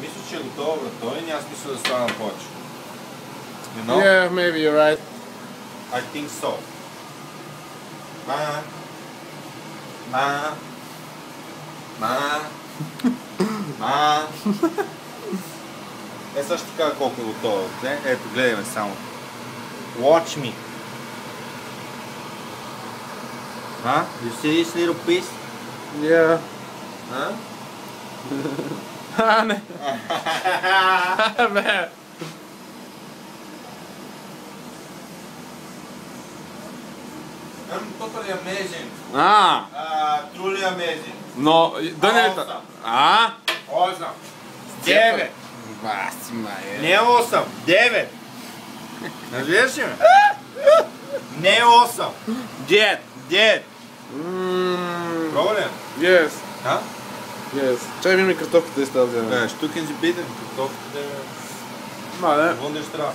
Мисля, че е готово, брат. Той няма смисъл да става повече. You know? Yeah, maybe you're right. I think so. Ma. Е, също така колко е готово. Ето, гледай ме само. Watch me. Huh? You see this little piece? Yeah. Huh? Не. Бе. I'm totally amazing. Truly amazing. Но, да не... Awesome. Awesome. 9. Баси, май. Не 8. 9. Разбираш ли ме? Не 8. 9. 9. Пробва ли? Yes. А? Yes. Чай ми картофката и става взема. Штукен си биден. Картофката да е... Мале. Wunderstraße.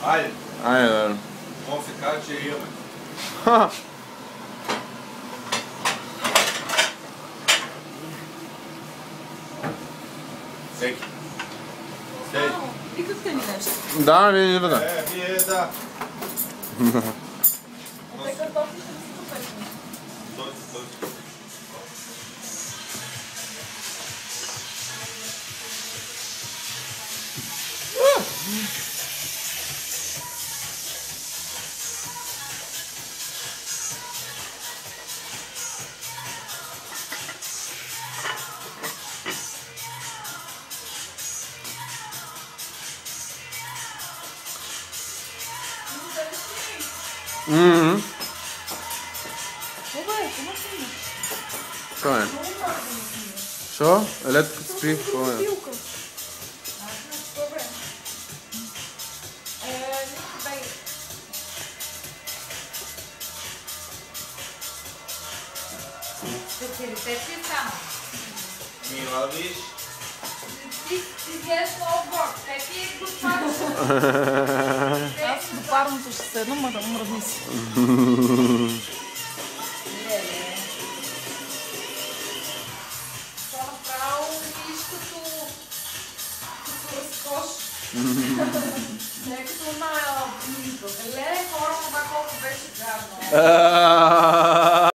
Айде. Айде, да. Може се каже, че имаме. Ха. Всеки. Всеки. Викахте ми нещо. Да, вие не да. Вие да. Те картофи ще са печени. Той. Добре, това си има. Що е? Много много да ми си има. Що? Елето като спи, какво е? Пилка. Добре. Нищо бей. Специалитет си е само. Мила, виж. Ти гледаш много бог. Те ти е готвача. Аз до парното ще седна, ма да мръдни си. Това направо виж като разкош. Не като на... Леле, хора, това колко беше гадно.